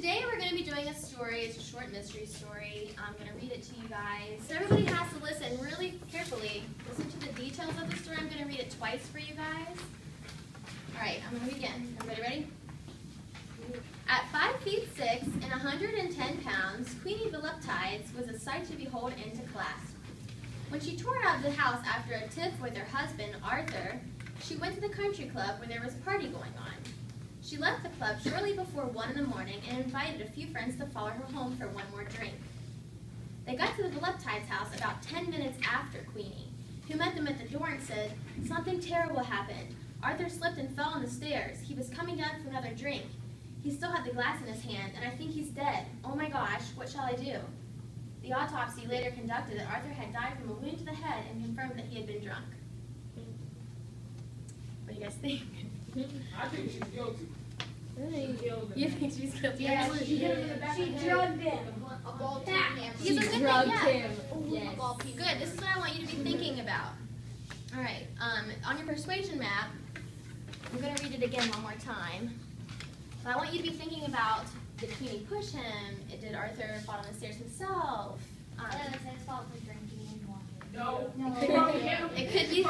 today we're going to be doing a story. It's a short mystery story. I'm going to read it to you guys. So everybody has to listen really carefully. Listen to the details of the story. I'm going to read it twice for you guys. All right, I'm going to begin. Everybody ready? At 5 feet 6 and 110 pounds, Queenie Voluptides was a sight to behold and to clasp. When she tore out of the house after a tiff with her husband, Arthur, she went to the country club where there was a party going on. She left the club shortly before 1 in the morning and invited a few friends to follow her home for one more drink. They got to the Voluptides' house about 10 minutes after Queenie, who met them at the door and said, "Something terrible happened. Arthur slipped and fell on the stairs. He was coming down for another drink. He still had the glass in his hand, and I think he's dead. Oh my gosh, what shall I do?" The autopsy later conducted that Arthur had died from a wound to the head and confirmed that he had been drunk. What do you guys think? I think she's guilty. You think she's guilty? Yeah, she drugged him. A ball peen. She drugged him. Yes. Good. This is what I want you to be thinking about. All right. On your persuasion map, I'm going to read it again one more time. But I want you to be thinking about: did Queenie push him? Did Arthur fall down the stairs himself? It says fall for drinking and walking. No. It could be.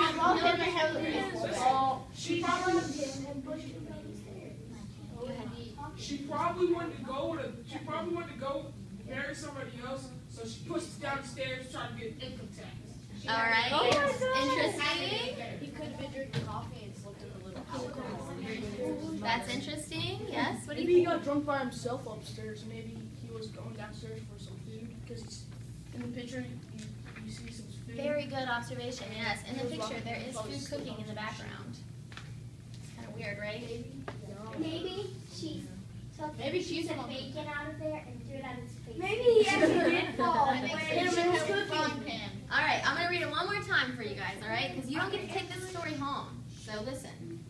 She probably wanted to go marry somebody else, so she pushed down the stairs trying to get income tax. All right. Interesting. He could have been drinking coffee and slipped in a little alcohol. That's interesting. Yes. What do you Maybe he think? got drunk by himself upstairs. Maybe he was going downstairs for some food, because in the picture you see some food. Very good observation. Yes. In the picture, there is food cooking in the background. It's kind of weird, right? Maybe she took a piece of bacon out of there and threw it at his face. Maybe he actually did fall. All right, I'm going to read it one more time for you guys, all right? Because you don't get to take this story home. So listen.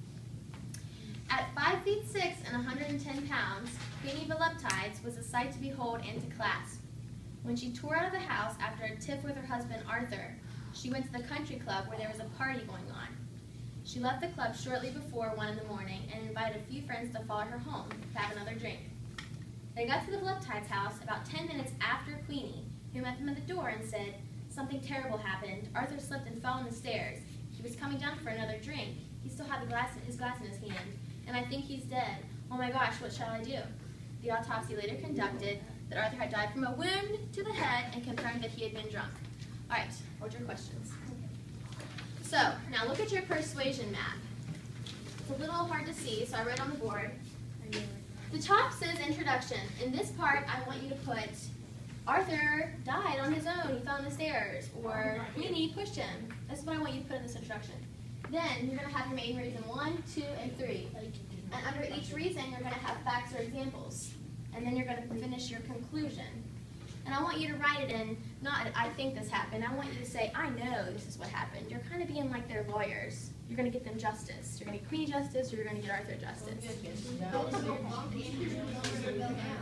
At 5 feet 6 and 110 pounds, Queenie Voluptides was a sight to behold and to clasp. When she tore out of the house after a tiff with her husband, Arthur, she went to the country club where there was a party going on. She left the club shortly before 1 in the morning and invited a few friends to follow her home to have another drink. They got to the Voluptides' house about 10 minutes after Queenie, who met them at the door and said, "Something terrible happened. Arthur slipped and fell on the stairs. He was coming down for another drink. He still had his glass in his hand, and I think he's dead. Oh my gosh, what shall I do?" The autopsy later conducted that Arthur had died from a wound to the head and confirmed that he had been drunk. All right, what are your questions? So, now look at your persuasion map. It's a little hard to see, so I wrote on the board. The top says introduction. In this part, I want you to put, Arthur died on his own, he fell on the stairs, or Queenie pushed him. That's what I want you to put in this introduction. Then, you're going to have your main reason 1, 2, and 3. And under each reason, you're going to have facts or examples. And then you're going to finish your conclusion. And I want you to write it in, not, "I think this happened." I want you to say, "I know this is what happened." You're kind of being like their lawyers. You're going to get them justice. You're going to get Queenie justice, or you're going to get Arthur justice.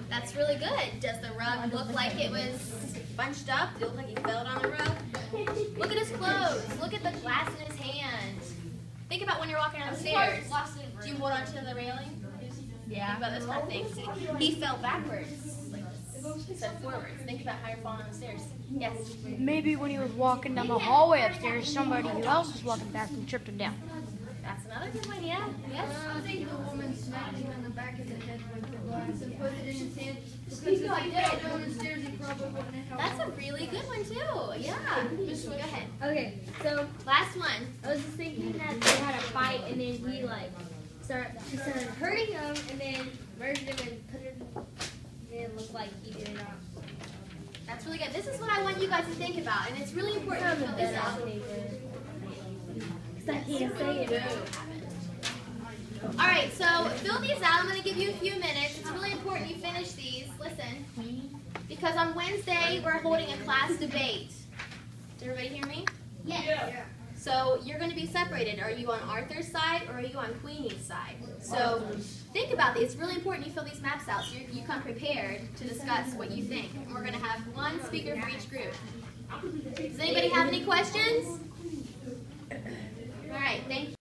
That's really good. Does the rug look like it was bunched up? Did it look like he fell on the rug? Look at his clothes. Look at the glass in his hand. Think about when you're walking down the stairs. Do you hold on to the railing? Yeah. Think about those kind of things. He fell backwards. Instead forwards. Think about how you're falling on the stairs. Yes? Maybe when he was walking down the hallway upstairs, somebody else was walking past and tripped him down. That's another good one, yeah. Yes? I think the woman smacked him on the back of the head with the glass and put it in his hand. Because if he fell down the stairs, he probably wouldn't have helped. That's a really good one, too. Yeah. Go ahead. Okay, so Last one. I was just thinking that they had a fight, and then he she started hurting him, and then murdered him and put him. It looked like he did not. That's really good. This is what I want you guys to think about, and it's really important to fill this out. Because I can't say it. All right, so fill these out. I'm going to give you a few minutes. It's really important you finish these. Listen, because on Wednesday we're holding a class debate. Did everybody hear me? Yes. Yeah. So you're going to be separated. Are you on Arthur's side or are you on Queenie's side? So think about these. It's really important you fill these maps out so you come prepared to discuss what you think. And we're going to have one speaker for each group. Does anybody have any questions? All right, thank you.